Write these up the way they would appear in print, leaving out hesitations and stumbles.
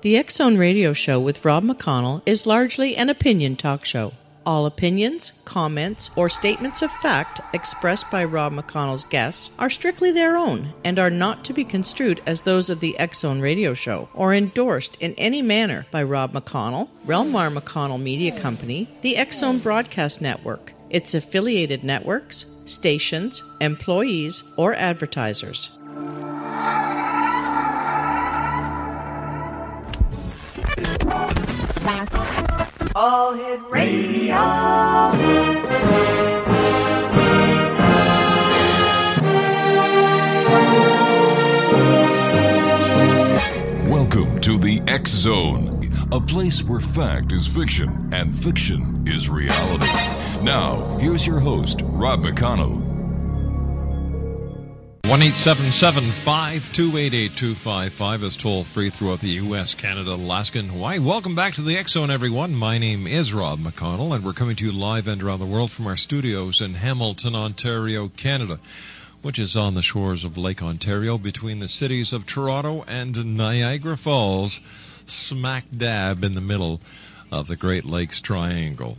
The X Zone Radio Show with Rob McConnell is largely an opinion talk show. All opinions, comments, or statements of fact expressed by Rob McConnell's guests are strictly their own and are not to be construed as those of the X Zone Radio Show or endorsed in any manner by Rob McConnell, Relmar McConnell Media Company, the X Zone Broadcast Network, its affiliated networks, stations, employees, or advertisers. All Hit Radio. Welcome to the X Zone, a place where fact is fiction and fiction is reality. Now, here's your host, Rob McConnell. 1-877-528-8255 is toll-free throughout the U.S., Canada, Alaska, and Hawaii. Welcome back to the X Zone, everyone. My name is Rob McConnell, and we're coming to you live and around the world from our studios in Hamilton, Ontario, Canada, which is on the shores of Lake Ontario between the cities of Toronto and Niagara Falls, smack dab in the middle of the Great Lakes Triangle.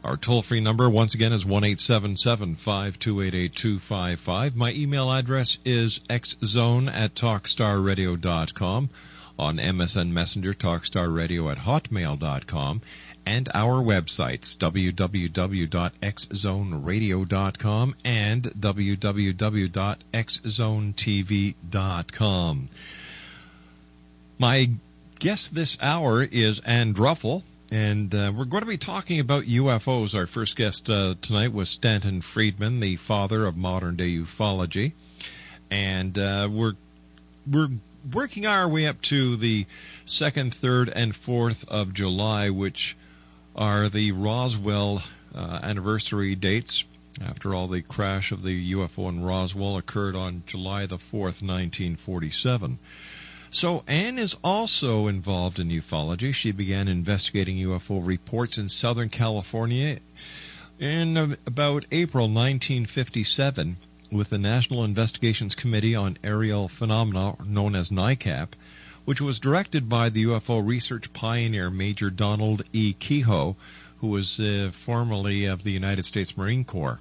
Our toll-free number, once again, is 1-877-528-8255. My email address is xzone@talkstarradio.com. On MSN Messenger, talkstarradio@hotmail.com. And our websites, www.xzoneradio.com and www.xzonetv.com. My guest this hour is Ann Druffel. And we're going to be talking about UFOs. Our first guest tonight was Stanton Friedman, the father of modern-day ufology. And we're working our way up to the 2nd, 3rd, and 4th of July, which are the Roswell anniversary dates. After all, the crash of the UFO in Roswell occurred on July the 4th, 1947. So Anne is also involved in ufology. She began investigating UFO reports in Southern California in about April 1957 with the National Investigations Committee on Aerial Phenomena, known as NICAP, which was directed by the UFO research pioneer Major Donald E. Kehoe, who was formerly of the United States Marine Corps,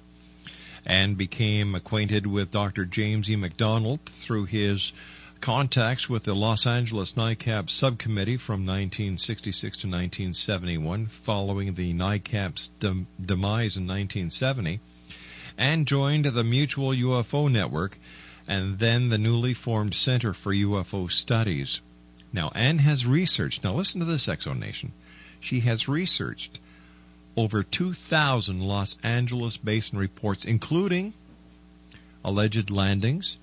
and became acquainted with Dr. James E. McDonald through his contacts with the Los Angeles NICAP subcommittee from 1966 to 1971, following the NICAP's demise in 1970, and joined the Mutual UFO Network and then the newly formed Center for UFO Studies. Now, Anne has researched, now listen to this, Exo Nation, she has researched over 2,000 Los Angeles Basin reports, including alleged landings,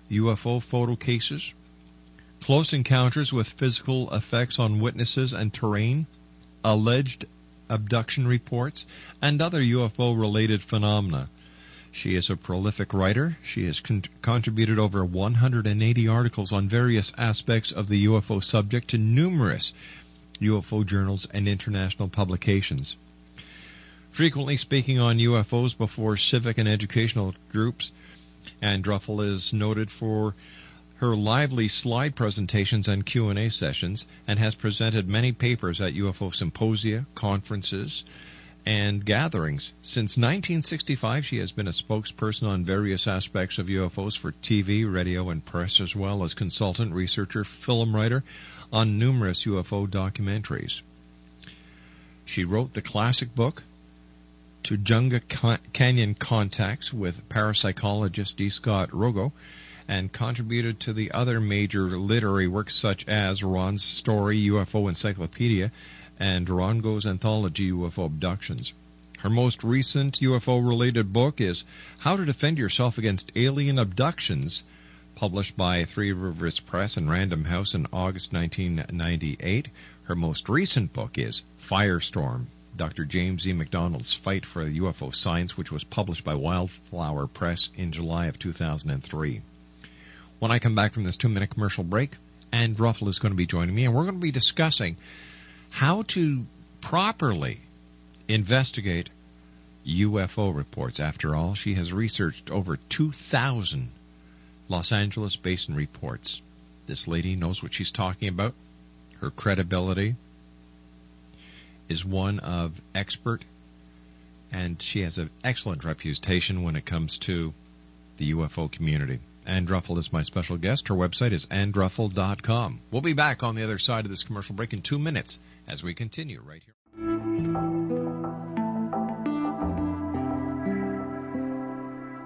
UFO photo cases, close encounters with physical effects on witnesses and terrain, alleged abduction reports, and other UFO-related phenomena. She is a prolific writer. She has contributed over 180 articles on various aspects of the UFO subject to numerous UFO journals and international publications. Frequently speaking on UFOs before civic and educational groups, Ann Druffel is noted for her lively slide presentations and Q&A sessions, and has presented many papers at UFO symposia, conferences, and gatherings. Since 1965, she has been a spokesperson on various aspects of UFOs for TV, radio, and press, as well as consultant, researcher, film writer on numerous UFO documentaries. She wrote the classic book, Tujunga Canyon Contacts, with parapsychologist D. Scott Rogo, and contributed to the other major literary works such as Ron's Story UFO Encyclopedia and Rongo's anthology UFO Abductions. Her most recent UFO-related book is How to Defend Yourself Against Alien Abductions, published by Three Rivers Press and Random House in August 1998. Her most recent book is Firestorm, Dr. James E. McDonald's Fight for UFO Science, which was published by Wildflower Press in July of 2003. When I come back from this 2-minute commercial break, Ann Druffel is going to be joining me, and we're going to be discussing how to properly investigate UFO reports. After all, she has researched over 2,000 Los Angeles Basin reports. This lady knows what she's talking about, Her credibility is one of expert, and she has an excellent reputation when it comes to the UFO community. Ann Druffel is my special guest. Her website is andruffel.com. We'll be back on the other side of this commercial break in 2 minutes as we continue right here.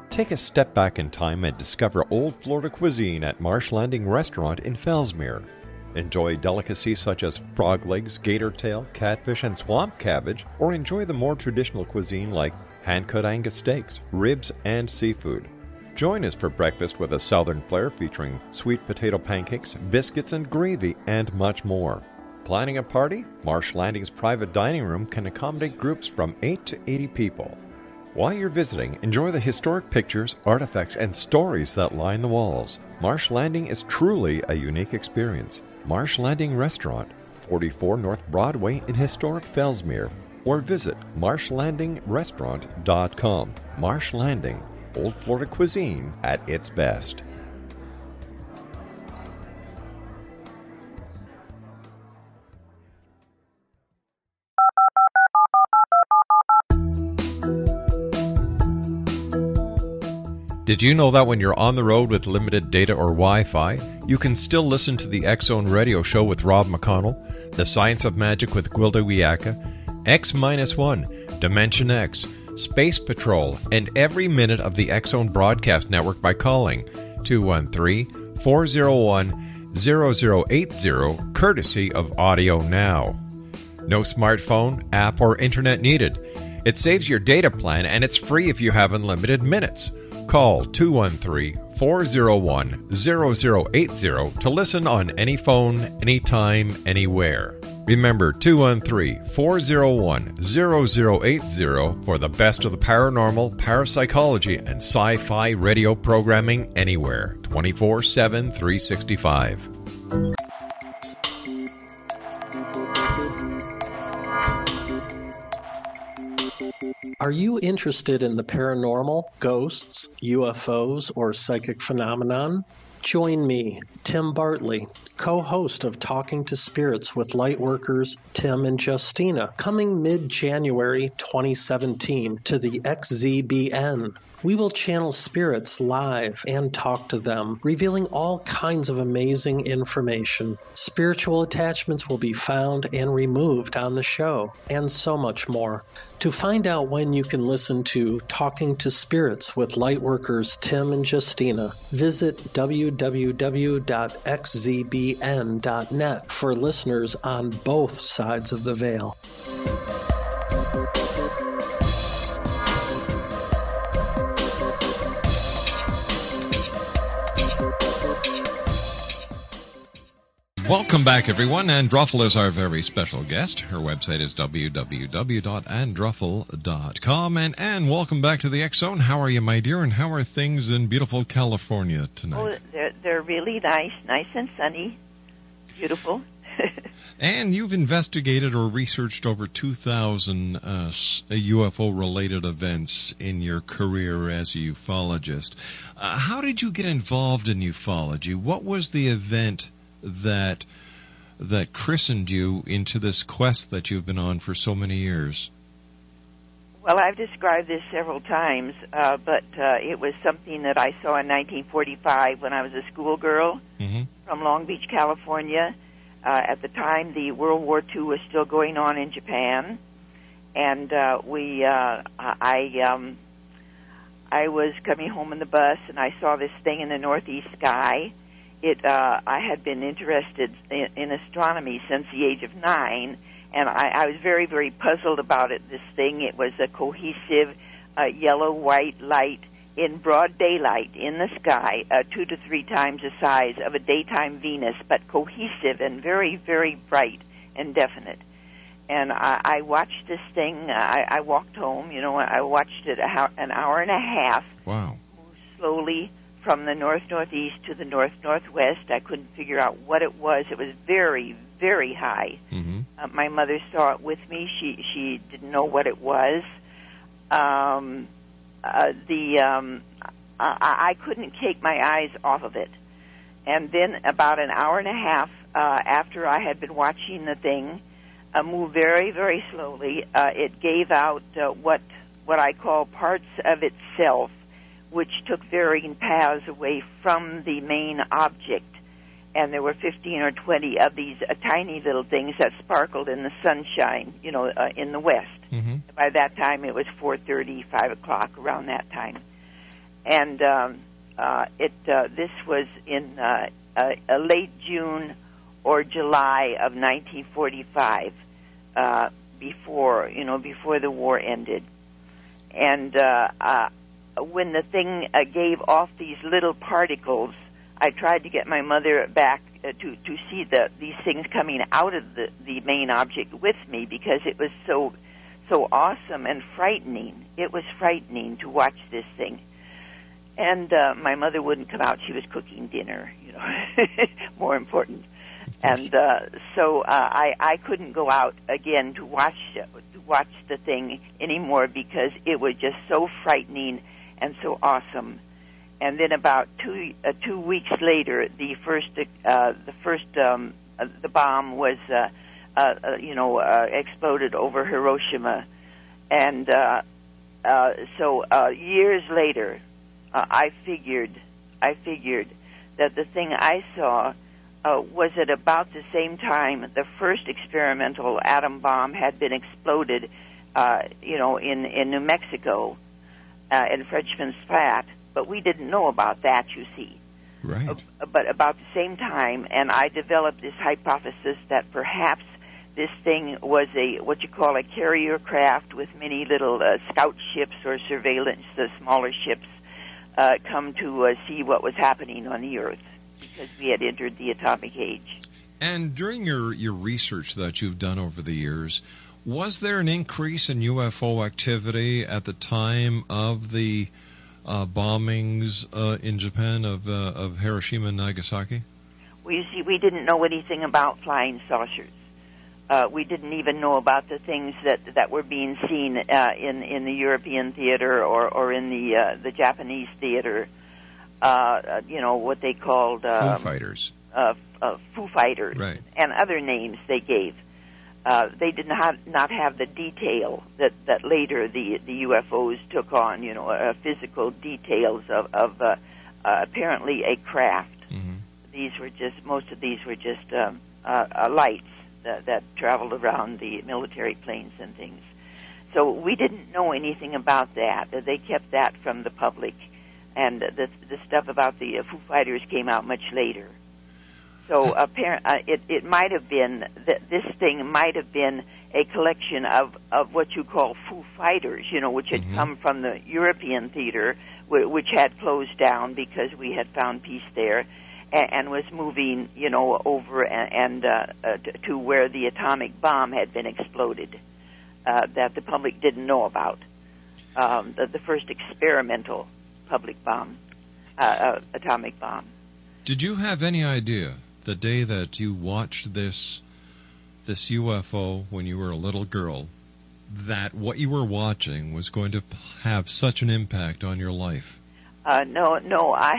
Take a step back in time and discover old Florida cuisine at Marsh Landing Restaurant in Fellsmere. Enjoy delicacies such as frog legs, gator tail, catfish, and swamp cabbage, or enjoy the more traditional cuisine like hand-cut Angus steaks, ribs, and seafood. Join us for breakfast with a southern flair featuring sweet potato pancakes, biscuits, and gravy, and much more. Planning a party? Marsh Landing's private dining room can accommodate groups from 8 to 80 people. While you're visiting, enjoy the historic pictures, artifacts, and stories that line the walls. Marsh Landing is truly a unique experience. Marsh Landing Restaurant, 44 North Broadway in historic Fellsmere, or visit marshlandingrestaurant.com. Marsh Landing, Old Florida cuisine at its best. Did you know that when you're on the road with limited data or Wi-Fi, you can still listen to the X-Zone radio show with Rob McConnell, The Science of Magic with Gwilda Wiyaka, X-1, Dimension X, Space Patrol, and every minute of the X-Zone broadcast network by calling 213-401-0080, courtesy of Audio Now. No smartphone, app, or internet needed. It saves your data plan, and it's free if you have unlimited minutes. Call 213-401-0080 to listen on any phone, anytime, anywhere. Remember 213-401-0080 for the best of the paranormal, parapsychology, and sci-fi radio programming anywhere, 24/7, 365. Are you interested in the paranormal, ghosts, UFOs, or psychic phenomenon? Join me, Tim Bartley, co-host of Talking to Spirits with Lightworkers Tim and Justina, coming mid-January 2017 to the XZBN. We will channel spirits live and talk to them, revealing all kinds of amazing information. Spiritual attachments will be found and removed on the show, and so much more. To find out when you can listen to Talking to Spirits with Lightworkers Tim and Justina, visit www.xzbn.net for listeners on both sides of the veil. Welcome back, everyone. Ann Druffel is our very special guest. Her website is www.andruffel.com. And Ann, welcome back to the X-Zone. How are you, my dear, and how are things in beautiful California tonight? Oh, they're really nice and sunny. Beautiful. And you've investigated or researched over 2,000 UFO-related events in your career as a ufologist. How did you get involved in ufology? What was the event that christened you into this quest that you've been on for so many years? Well, I've described this several times, but it was something that I saw in 1945 when I was a schoolgirl from Long Beach, California. At the time, the World War II was still going on in Japan, and I was coming home in the bus, and I saw this thing in the northeast sky. I had been interested in astronomy since the age of 9, and I was very, very puzzled about it. This thing, it was a cohesive yellow-white light in broad daylight in the sky, 2 to 3 times the size of a daytime Venus, but cohesive and very, very bright and definite. And I watched this thing. I walked home. I watched it an hour and a half. Wow. Move slowly from the north-northeast to the north-northwest. I couldn't figure out what it was. It was very, very high. My mother saw it with me. She didn't know what it was. I couldn't take my eyes off of it. And then about an hour and a half after I had been watching the thing move very, very slowly, it gave out what I call parts of itself, which took varying paths away from the main object. And there were 15 or 20 of these tiny little things that sparkled in the sunshine, in the west. Mm-hmm. By that time, it was 4:30, 5 o'clock, around that time. And this was in late June or July of 1945, before the war ended. And when the thing gave off these little particles, I tried to get my mother back to see these things coming out of the main object with me, because it was so awesome and frightening. It was frightening to watch this thing. And my mother wouldn't come out. She was cooking dinner, more important. And so I couldn't go out again to watch the thing anymore, because it was just so frightening and so awesome. And then about 2 weeks later, the bomb was exploded over Hiroshima, and so years later, I figured that the thing I saw was at about the same time the first experimental atom bomb had been exploded, in New Mexico, in Frenchman's Flat. But we didn't know about that, you see. Right. But about the same time, and I developed this hypothesis that perhaps this thing was what you call a carrier craft with many little scout ships or surveillance, smaller ships, come to see what was happening on the Earth, because we had entered the atomic age. And during your research that you've done over the years, was there an increase in UFO activity at the time of the bombings in Japan of Hiroshima and Nagasaki? Well, you see, we didn't know anything about flying saucers. We didn't even know about the things that were being seen in the European theater or in the Japanese theater. What they called Foo Fighters. Foo Fighters, right, and other names they gave. They did not have the detail that later the UFOs took on, physical details of apparently a craft. Mm-hmm. Most of these were just lights that traveled around the military planes and things. So we didn't know anything about that. They kept that from the public, and the stuff about the Foo Fighters came out much later. So it might have been that this thing might have been a collection of what you call Foo Fighters, which had mm-hmm. come from the European theater, which had closed down because we had found peace there, and was moving, over and to where the atomic bomb had been exploded, that the public didn't know about. The first experimental public bomb, atomic bomb. Did you have any idea, the day that you watched this UFO when you were a little girl, that what you were watching was going to have such an impact on your life? No, I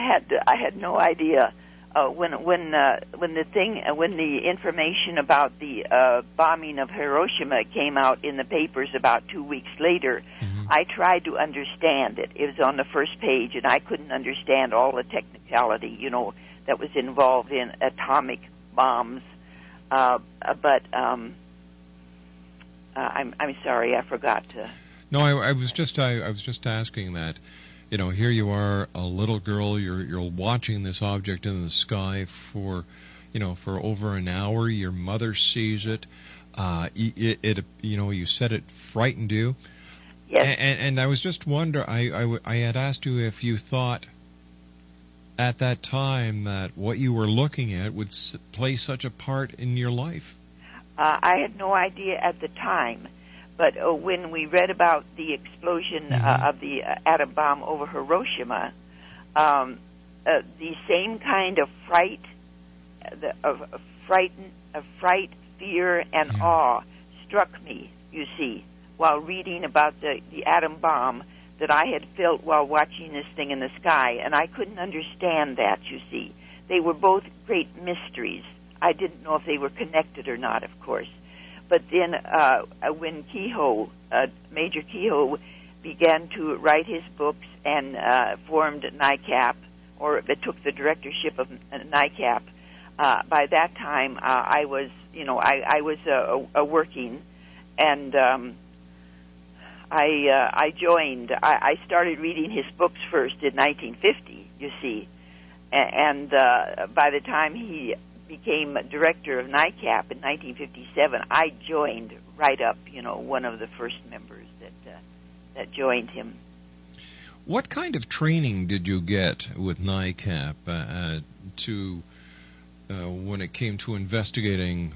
had no idea. When the information about the bombing of Hiroshima came out in the papers about 2 weeks later, mm-hmm. I tried to understand it. It was on the first page, and I couldn't understand all the technicality, that was involved in atomic bombs. But I'm sorry, I forgot to. No, I was just asking that. Here you are, a little girl. You're watching this object in the sky for over an hour. Your mother sees it. You said it frightened you. Yes. And I was just wondering. I had asked you if you thought at that time that what you were looking at would play such a part in your life. I had no idea at the time. But when we read about the explosion mm-hmm. Of the atom bomb over Hiroshima, the same kind of fright, fear, and yeah. awe struck me, you see, while reading about the atom bomb that I had felt while watching this thing in the sky. And I couldn't understand that, you see, they were both great mysteries. I didn't know if they were connected or not, of course. But then when Major Kehoe, began to write his books and formed NICAP, or took the directorship of NICAP, by that time I was working, and I joined. I started reading his books first in 1950, you see, and by the time he became director of NICAP in 1957, I joined right up, one of the first members that joined him. What kind of training did you get with NICAP when it came to investigating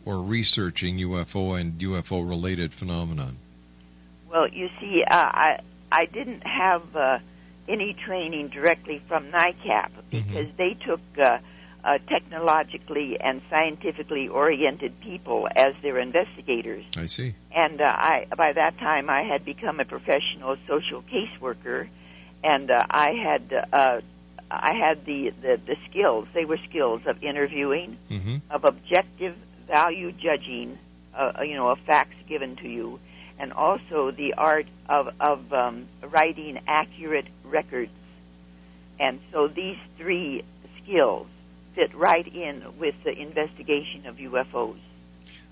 or researching UFO and UFO-related phenomenon? Well, you see, I didn't have any training directly from NICAP because they took technologically and scientifically oriented people as their investigators. I see. And by that time, I had become a professional social caseworker, and I had the skills. They were skills of interviewing, of objective value judging, of facts given to you, and also the art of writing accurate records. And so these three skills fit right in with the investigation of UFOs.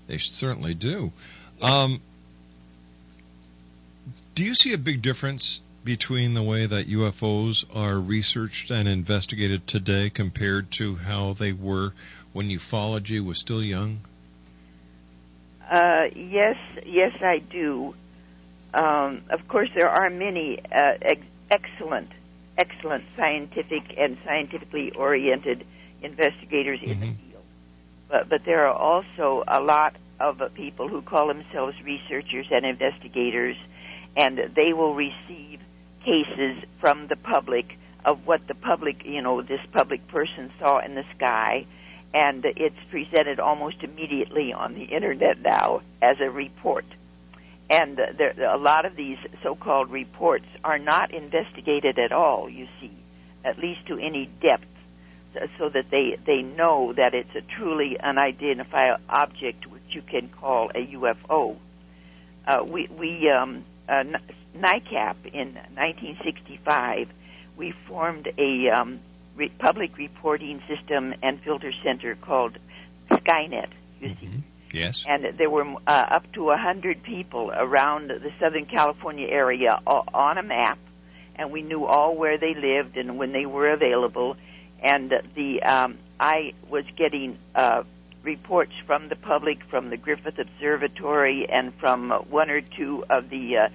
They certainly do. Do you see a big difference between the way that UFOs are researched and investigated today compared to how they were when ufology was still young? Yes, I do. Of course, there are many excellent scientific and scientifically oriented investigators in the field. But there are also a lot of people who call themselves researchers and investigators, and they will receive cases from the public of what the public, this public person saw in the sky, and it's presented almost immediately on the Internet now as a report. And a lot of these so-called reports are not investigated at all, you see, at least to any depth, so that they know that it's a truly unidentified object which you can call a UFO. NICAP in 1965, we formed a public reporting system and filter center called Skynet, you see. Yes. And there were up to 100 people around the Southern California area on a map, and we knew all where they lived and when they were available. And I was getting reports from the public, from the Griffith Observatory, and from one or two of the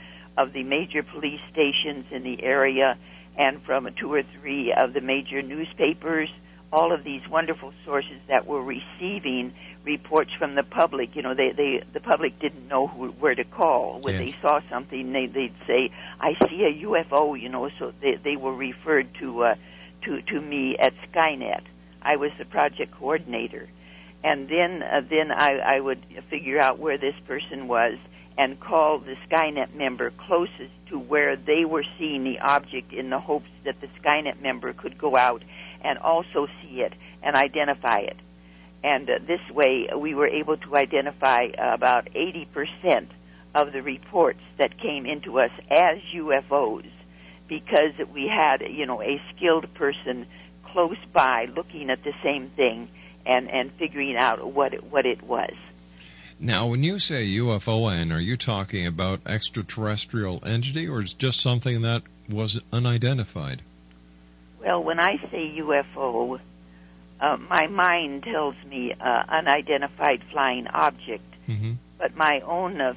major police stations in the area, and from 2 or 3 of the major newspapers. All of these wonderful sources that were receiving reports from the public. The public didn't know where to call when they saw something. They'd say, "I see a UFO," So they were referred to me at Skynet. I was the project coordinator, and then I would figure out where this person was and call the Skynet member closest to where they were seeing the object, in the hopes that the Skynet member could go out and also see it and identify it. And this way we were able to identify about 80% of the reports that came into us as UFOs, because we had, a skilled person close by looking at the same thing and figuring out what it was. Now, when you say UFO, are you talking about extraterrestrial entity, or is it just something that was unidentified? Well, when I say UFO, my mind tells me unidentified flying object. But my own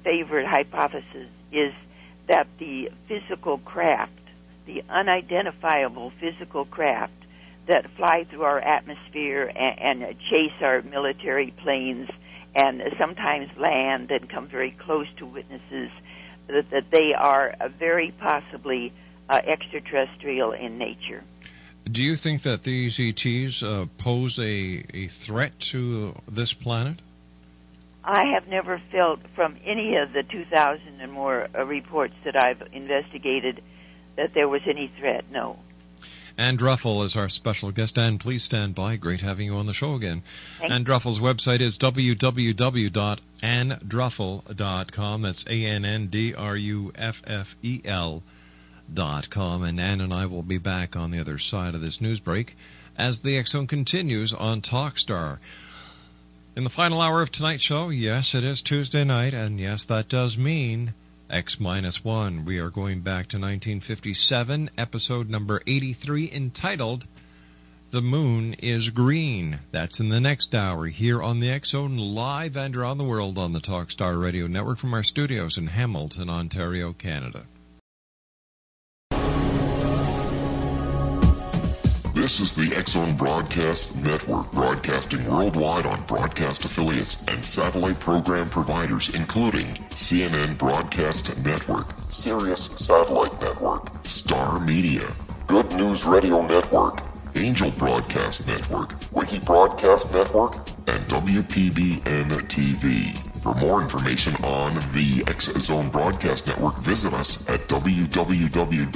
favorite hypothesis is that the physical craft, the unidentifiable physical craft that fly through our atmosphere and chase our military planes and sometimes land and come very close to witnesses, that they are very possibly extraterrestrial in nature. Do you think that these ETs pose a threat to this planet? I have never felt from any of the 2,000 and more reports that I've investigated that there was any threat, no. Ann Druffel is our special guest. Ann, please stand by. Great having you on the show again. Thanks. Ann Druffel's website is www.anndruffel.com. That's ANNDRUFFEL.com. And Ann and I will be back on the other side of this news break as the X Zone continues on Talkstar. In the final hour of tonight's show, yes, it is Tuesday night, and yes, that does mean X-1. We are going back to 1957, episode number 83, entitled The Moon is Green. That's in the next hour here on the X Zone, live and around the world on the Talkstar Radio Network from our studios in Hamilton, Ontario, Canada. This is the X Zone Broadcast Network, broadcasting worldwide on broadcast affiliates and satellite program providers, including CNN Broadcast Network, Sirius Satellite Network, Star Media, Good News Radio Network, Angel Broadcast Network, Wiki Broadcast Network, and WPBN TV. For more information on the X Zone Broadcast Network, visit us at www.xzbn.net.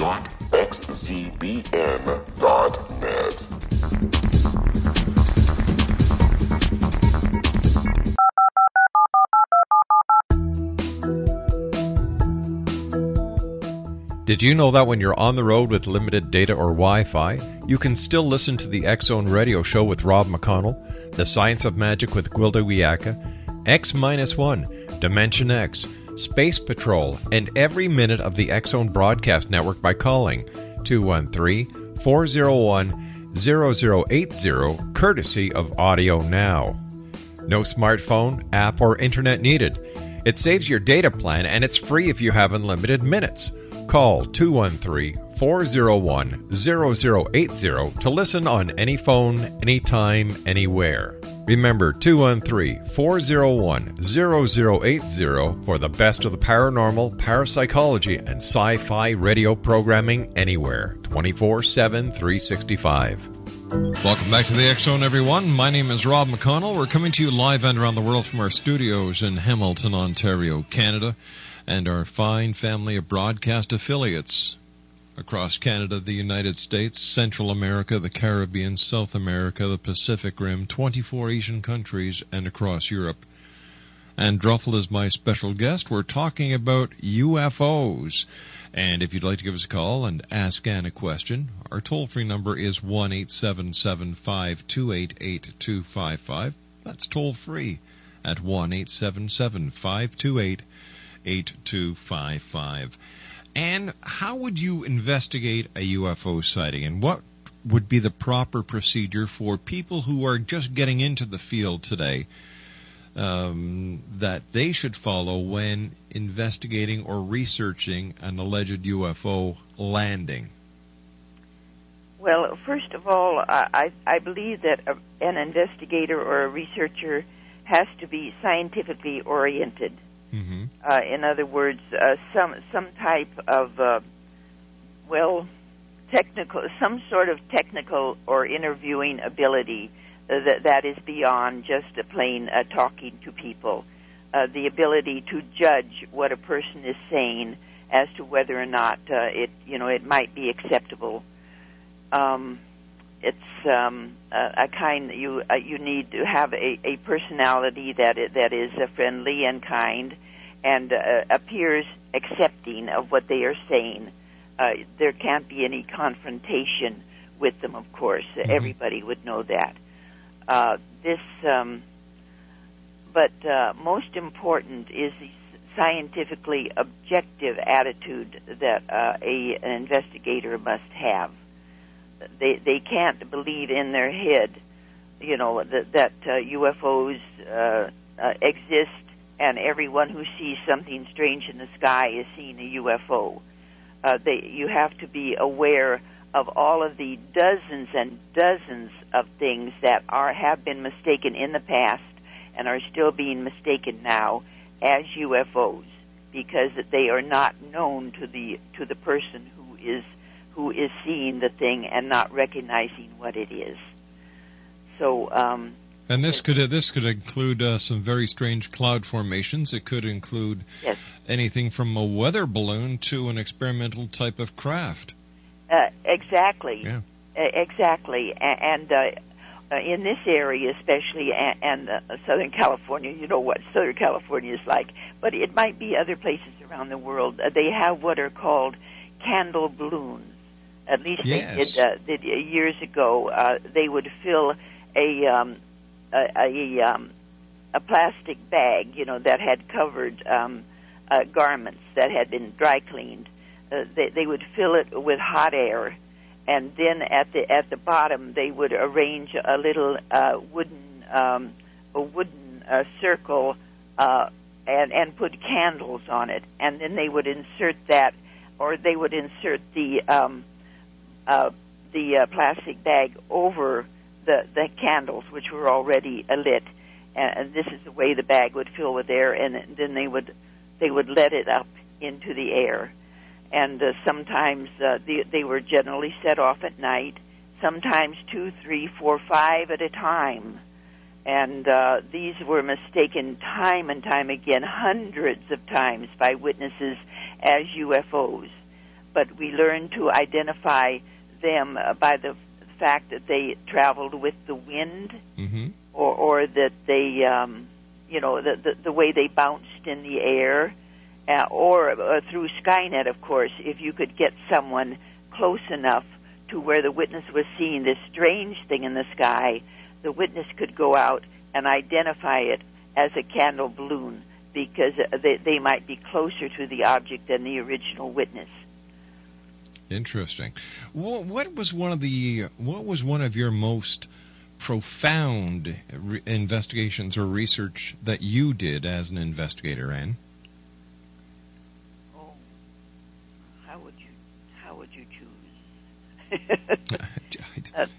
Did you know that when you're on the road with limited data or Wi-Fi, you can still listen to the X Zone Radio Show with Rob McConnell, The Science of Magic with Gwilda Wiyaka, X-1, Dimension X, Space Patrol, and every minute of the X Zone Broadcast Network by calling 213-401-0080, courtesy of Audio Now. No smartphone, app, or internet needed. It saves your data plan, and it's free if you have unlimited minutes. Call 213-401-0080 to listen on any phone, anytime, anywhere. Remember, 213-401-0080 for the best of the paranormal, parapsychology, and sci-fi radio programming anywhere, 24/7, 365. Welcome back to the X Zone, everyone. My name is Rob McConnell. We're coming to you live and around the world from our studios in Hamilton, Ontario, Canada, and our fine family of broadcast affiliates across Canada, the United States, Central America, the Caribbean, South America, the Pacific Rim, 24 Asian countries, and across Europe. And Druffel is my special guest. We're talking about UFOs. And if you'd like to give us a call and ask Ann a question, our toll-free number is 1-877-528-8255. That's toll-free at 1-877-528-8255. And how would you investigate a UFO sighting, and what would be the proper procedure for people who are just getting into the field today that they should follow when investigating or researching an alleged UFO landing? Well, first of all, I believe that an investigator or a researcher has to be scientifically oriented. Mm-hmm. In other words, some type of technical, some sort of technical or interviewing ability that is beyond just a plain talking to people. The ability to judge what a person is saying as to whether or not it might be acceptable. It's a kind you need to have a personality that is friendly and kind and appears accepting of what they are saying. There can't be any confrontation with them, of course. Mm-hmm. Everybody would know that. But most important is the scientifically objective attitude that an investigator must have. They can't believe in their head, that UFOs exist, and everyone who sees something strange in the sky is seeing a UFO. You have to be aware of all of the dozens and dozens of things that have been mistaken in the past and are still being mistaken now as UFOs, because they are not known to the person who is seeing the thing and not recognizing what it is. So, and this could include some very strange cloud formations. It could include anything from a weather balloon to an experimental type of craft. Exactly. Yeah. Exactly, and in this area especially, and Southern California, you know what Southern California is like, but it might be other places around the world. They have what are called candle balloons. At least Yes. they did years ago. They would fill a plastic bag, that had covered garments that had been dry cleaned. They would fill it with hot air, and then at the bottom they would arrange a little wooden circle and put candles on it, and then they would insert that, or they would insert the plastic bag over the candles, which were already lit, and this is the way the bag would fill with air, and then they would let it up into the air. And sometimes they were generally set off at night, sometimes 2, 3, 4, 5 at a time. And these were mistaken time and time again, hundreds of times, by witnesses as UFOs. But we learned to identify them by the fact that they traveled with the wind, Mm-hmm. or that they, the way they bounced in the air. Or through Skynet, of course, if you could get someone close enough to where the witness was seeing this strange thing in the sky, the witness could go out and identify it as a candle balloon, because they might be closer to the object than the original witness. Interesting. What was one of your most profound investigations or research that you did as an investigator, Anne? How would you choose?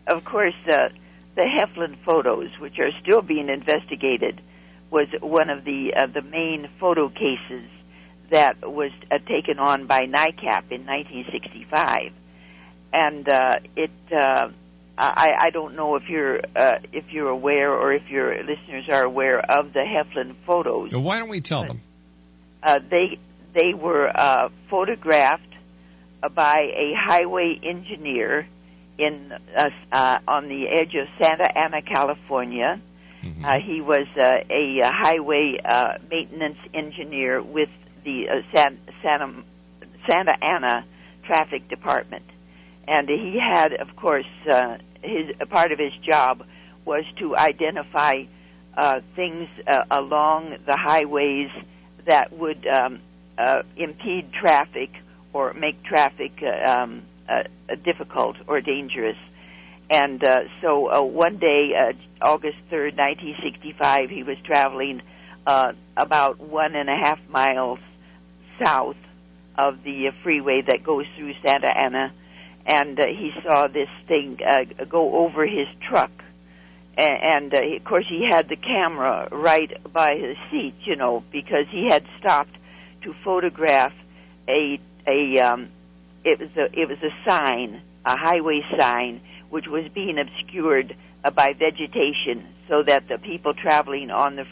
Of course, the Heflin photos, which are still being investigated, was one of the main photo cases that was taken on by NICAP in 1965, and I don't know if you're aware, or if your listeners are aware of the Heflin photos. Well, why don't we tell them? They were photographed by a highway engineer on the edge of Santa Ana, California. Mm-hmm. He was a highway maintenance engineer with the Santa Ana Traffic Department, and he had, of course, part of his job was to identify things along the highways that would impede traffic or make traffic difficult or dangerous. And so one day, August 3rd, 1965, he was traveling about 1.5 miles south of the freeway that goes through Santa Ana, and he saw this thing go over his truck. And of course, he had the camera right by his seat, because he had stopped to photograph it was a sign, a highway sign, which was being obscured by vegetation, so that the people traveling on this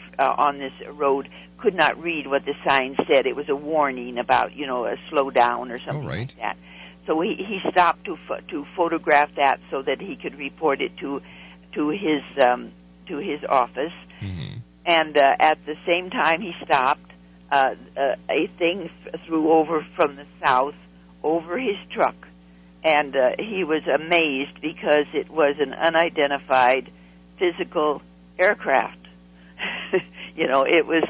road could not read what the sign said. It was a warning about, a slow down or something like that. So he stopped to photograph that so that he could report it to his office. Mm-hmm. And at the same time he stopped, a thing flew over from the south over his truck, and he was amazed because it was an unidentified physical aircraft. It was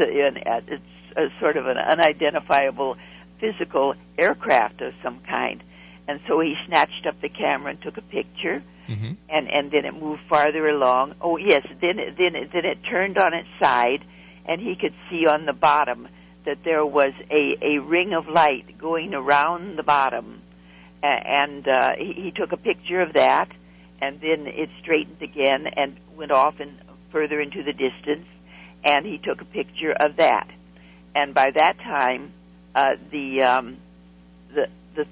a sort of an unidentifiable physical aircraft of some kind. And so he snatched up the camera and took a picture, mm-hmm. and then it moved farther along. Oh yes, then it turned on its side, and he could see on the bottom that there was a ring of light going around the bottom, and he took a picture of that, and then it straightened again and went off and further into the distance, and he took a picture of that. And by that time, the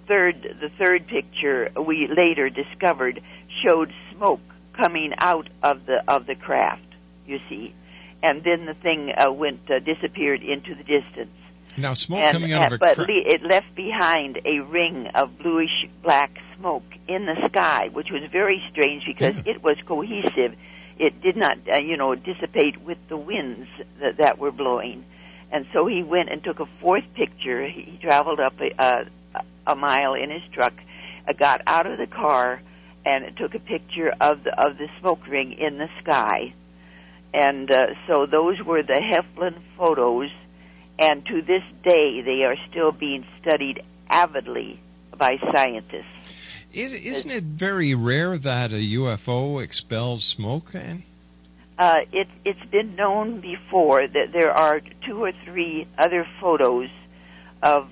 third picture we later discovered showed smoke coming out of the craft, you see, and then the thing disappeared into the distance. Now, smoke coming out of a but it left behind a ring of bluish black smoke in the sky, which was very strange because it was cohesive. It did not, dissipate with the winds that were blowing. And so he went and took a fourth picture. He traveled up a mile in his truck, got out of the car, and took a picture of the smoke ring in the sky. And so those were the Heflin photos, and to this day they are still being studied avidly by scientists. Isn't it very rare that a UFO expels smoke, Anne? It's been known before that there are 2 or 3 other photos of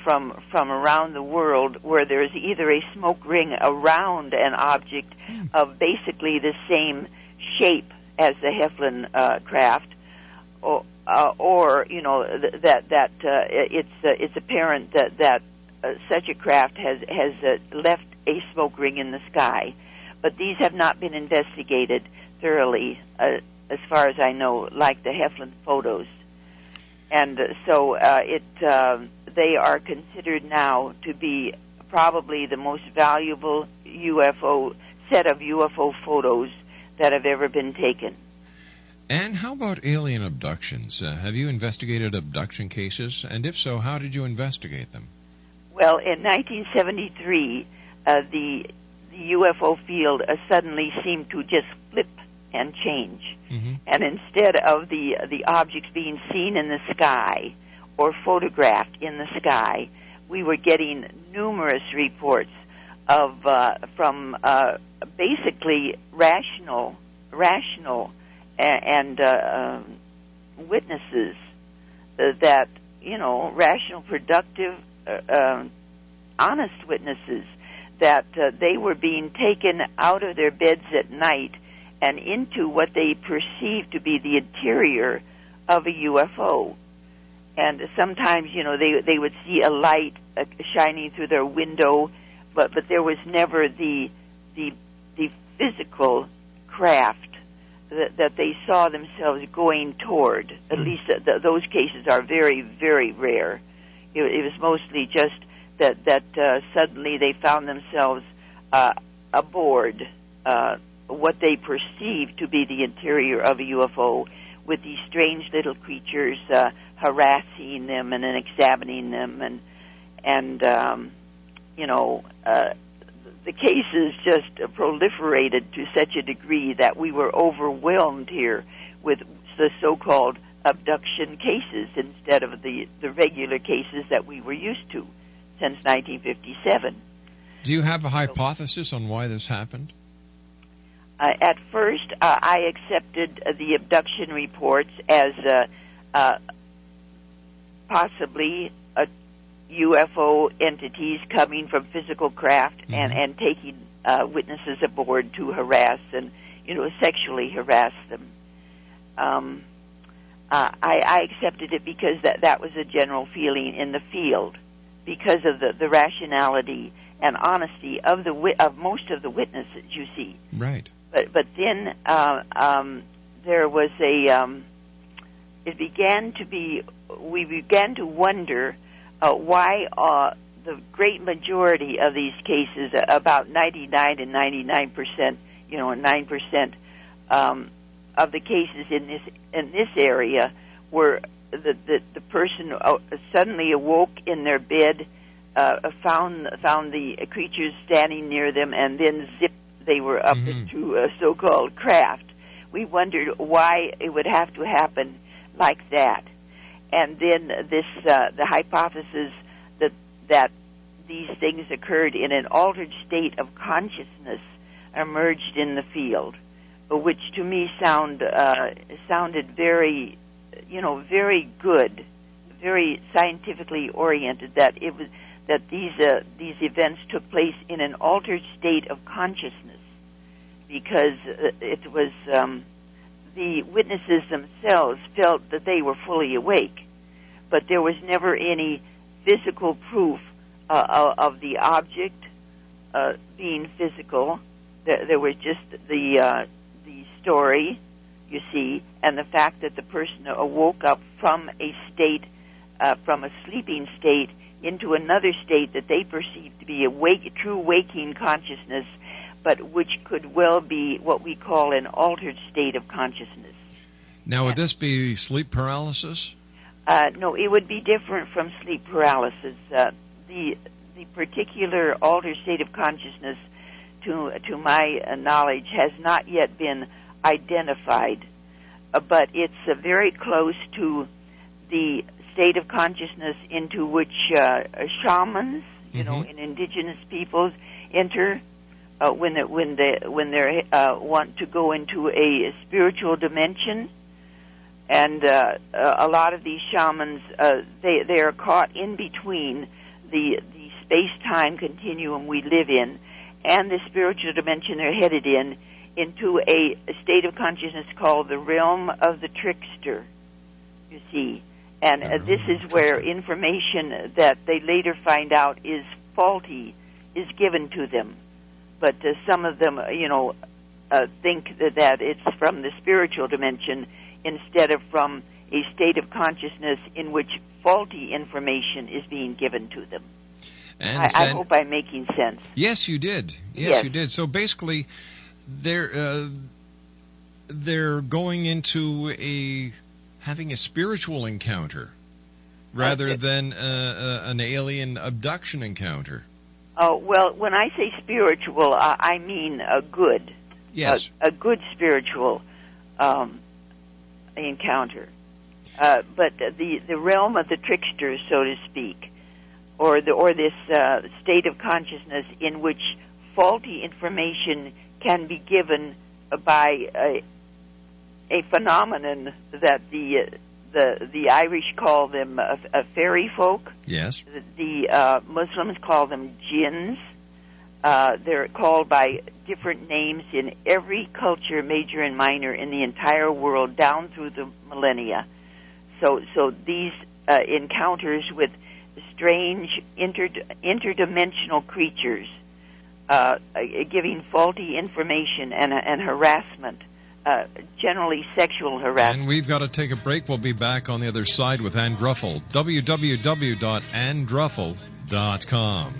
from around the world where there's either a smoke ring around an object of basically the same shape as the Heflin craft, or it's apparent that such a craft has left a smoke ring in the sky. But these have not been investigated thoroughly, as far as I know, like the Heflin photos. And so they are considered now to be probably the most valuable set of UFO photos that have ever been taken. And how about alien abductions? Have you investigated abduction cases? And if so, how did you investigate them? Well, in 1973, the UFO field suddenly seemed to just flip and change. Mm-hmm. And instead of the objects being seen in the sky or photographed in the sky, we were getting numerous reports from basically rational and witnesses that, rational, productive, honest witnesses, that they were being taken out of their beds at night and into what they perceived to be the interior of a UFO. And sometimes, they would see a light shining through their window, but there was never the physical craft that they saw themselves going toward. At least those cases are very, very rare. It was mostly just that suddenly they found themselves aboard what they perceived to be the interior of a UFO, with these strange little creatures harassing them and then examining them, and the cases just proliferated to such a degree that we were overwhelmed here with the so-called abduction cases instead of the regular cases that we were used to since 1957. Do you have a hypothesis on why this happened? At first, I accepted the abduction reports as possibly UFO entities coming from physical craft and taking witnesses aboard to harass and, sexually harass them. I accepted it because that was a general feeling in the field, because of the rationality and honesty of most of the witnesses, you see. Right. But then there was we began to wonder why the great majority of these cases, about 99 and 99%, 9% of the cases in this area, were the person suddenly awoke in their bed, found the creatures standing near them, and then zip, they were up into a so-called craft. We wondered why it would have to happen like that. And then the hypothesis that these things occurred in an altered state of consciousness emerged in the field, which to me sounded very, very good, very scientifically oriented. That these events took place in an altered state of consciousness, because it was the witnesses themselves felt that they were fully awake, but there was never any physical proof of the object being physical. There was just the story, you see, and the fact that the person awoke up from a state, from a sleeping state, into another state that they perceive to be a true waking consciousness, but which could well be what we call an altered state of consciousness. Now, would this be sleep paralysis? No, it would be different from sleep paralysis. The particular altered state of consciousness, to my knowledge, has not yet been identified, but it's very close to the state of consciousness into which shamans, in indigenous peoples, enter when they want to go into a spiritual dimension. And a lot of these shamans, they are caught in between the space-time continuum we live in and the spiritual dimension they're headed into a state of consciousness called the realm of the trickster, you see. And this is where information that they later find out is faulty is given to them. But some of them, think that it's from the spiritual dimension instead of from a state of consciousness in which faulty information is being given to them. I hope I'm making sense. Yes, you did. Yes, you did. So basically, they're going into having a spiritual encounter rather than an alien abduction encounter. Oh, well, when I say spiritual, I mean a good. Yes. A good spiritual encounter. But the realm of the trickster, so to speak, or this state of consciousness in which faulty information can be given by a phenomenon that the Irish call them a fairy folk. Yes. The Muslims call them jinns. They're called by different names in every culture, major and minor, in the entire world, down through the millennia. So these encounters with strange interdimensional creatures, giving faulty information and harassment, generally sexual harassment. And we've got to take a break. We'll be back on the other side with Ann Druffel. www.anndruffel.com.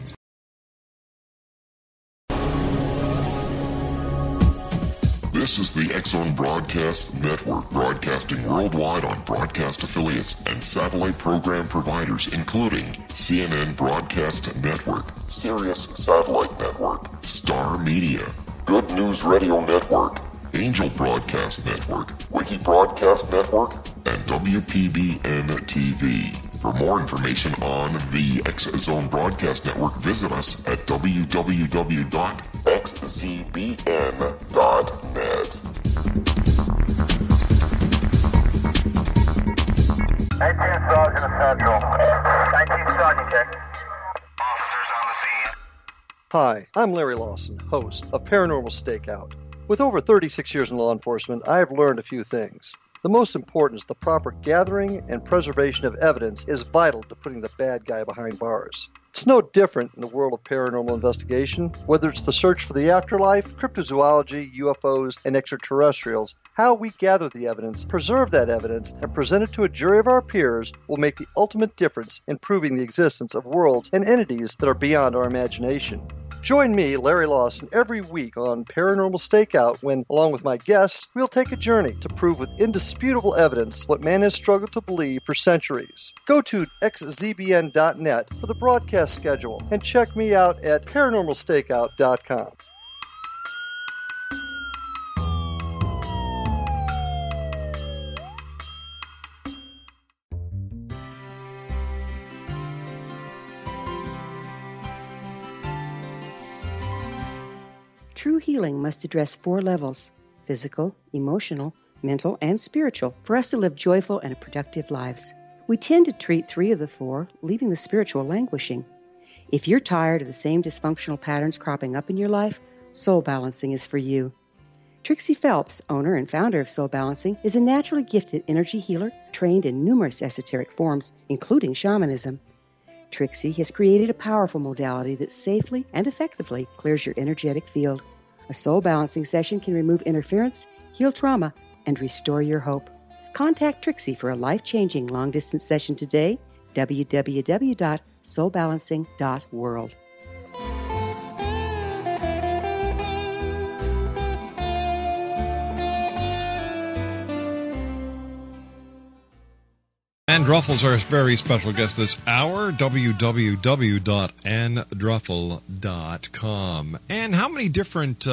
This is the X-Zone Broadcast Network, broadcasting worldwide on broadcast affiliates and satellite program providers, including CNN Broadcast Network, Sirius Satellite Network, Star Media, Good News Radio Network, Angel Broadcast Network, Wiki Broadcast Network, and WPBN TV. For more information on the X-Zone Broadcast Network, visit us at www.xzbn.net. 19 Sergeant Central. 19 Sergeant check. Officers on the scene. Hi, I'm Larry Lawson, host of Paranormal Stakeout. With over 36 years in law enforcement, I have learned a few things. The most important is the proper gathering and preservation of evidence is vital to putting the bad guy behind bars. It's no different in the world of paranormal investigation. Whether it's the search for the afterlife, cryptozoology, UFOs, and extraterrestrials, how we gather the evidence, preserve that evidence, and present it to a jury of our peers will make the ultimate difference in proving the existence of worlds and entities that are beyond our imagination. Join me, Larry Lawson, every week on Paranormal Stakeout when, along with my guests, we'll take a journey to prove with indisputable evidence what man has struggled to believe for centuries. Go to xzbn.net for the broadcast schedule and check me out at paranormalstakeout.com. True healing must address 4 levels: physical, emotional, mental, and spiritual, for us to live joyful and productive lives. We tend to treat 3 of the 4, leaving the spiritual languishing. If you're tired of the same dysfunctional patterns cropping up in your life, Soul Balancing is for you. Trixie Phelps, owner and founder of Soul Balancing, is a naturally gifted energy healer trained in numerous esoteric forms, including shamanism. Trixie has created a powerful modality that safely and effectively clears your energetic field. A soul balancing session can remove interference, heal trauma, and restore your hope. Contact Trixie for a life-changing long-distance session today www.soulbalancing.world. Ann Druffel's our very special guest this hour, www.anndruffel.com. And how many different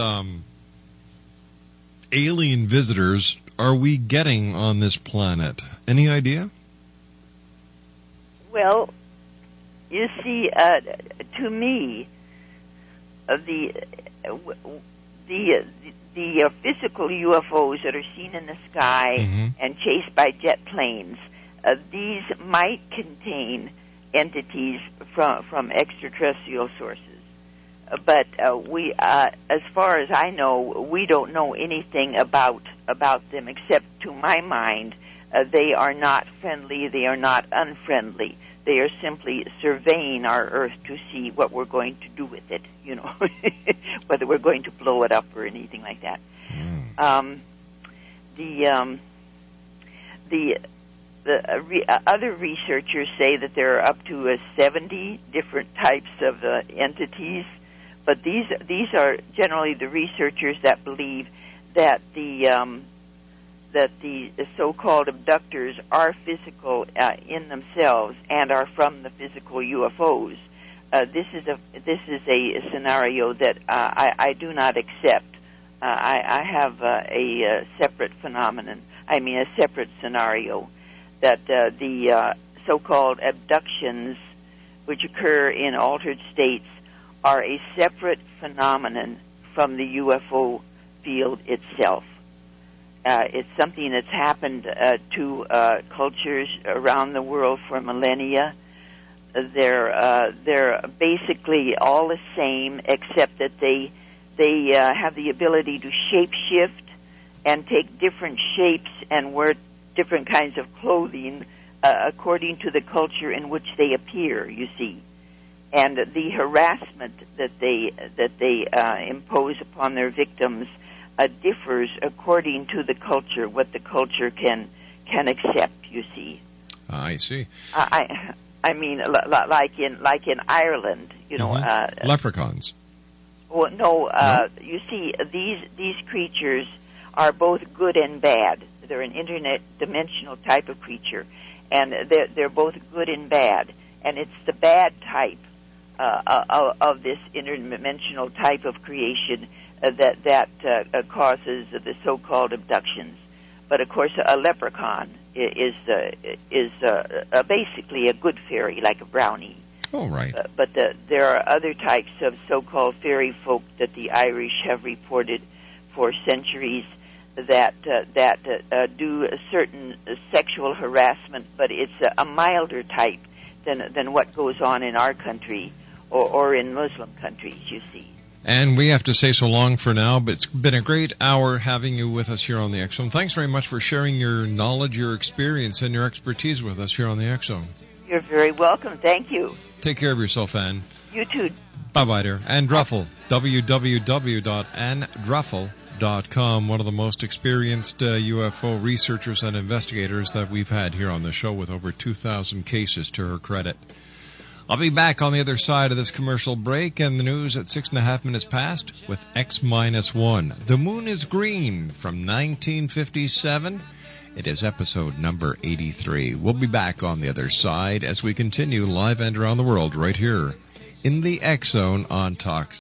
alien visitors are we getting on this planet? Any idea? Well, you see, to me, the physical UFOs that are seen in the sky and chased by jet planes, these might contain entities from extraterrestrial sources. But we, as far as I know, we don't know anything about them, except to my mind, they are not friendly, they are not unfriendly. They are simply surveying our Earth to see what we're going to do with it, whether we're going to blow it up or anything like that. Other researchers say that there are up to 70 different types of entities, but these are generally the researchers that believe that the so-called abductors are physical in themselves and are from the physical UFOs. This is a scenario that I do not accept. I have a separate phenomenon. I mean, a separate scenario that the so-called abductions, which occur in altered states, are a separate phenomenon from the UFO field itself. It's something that's happened to cultures around the world for millennia. They're basically all the same, except that they have the ability to shape-shift and take different shapes and wear different kinds of clothing according to the culture in which they appear, you see. And the harassment that they impose upon their victims differs according to the culture, what the culture can accept, you see. I see. I mean, like in Ireland, leprechauns. Well, no. You see, these creatures are both good and bad. They're an interdimensional type of creature, and they're both good and bad. And it's the bad type of this interdimensional type of creation that causes the so-called abductions. But of course, a leprechaun is basically a good fairy, like a brownie. Oh, right. But there are other types of so-called fairy folk that the Irish have reported for centuries that do a certain sexual harassment, but it's a milder type than what goes on in our country or in Muslim countries, you see. And we have to say so long for now, but it's been a great hour having you with us here on the X Zone. Thanks very much for sharing your knowledge, your experience, and your expertise with us here on the X Zone. You're very welcome. Thank you. Take care of yourself, Ann. You too. Bye-bye, dear. Ann Druffel, www.anndruffel.com, one of the most experienced UFO researchers and investigators that we've had here on the show, with over 2,000 cases to her credit. I'll be back on the other side of this commercial break and the news at 6.5 minutes past with X-1. The Moon is Green from 1957. It is episode number 83. We'll be back on the other side as we continue live and around the world right here in the X Zone on Talk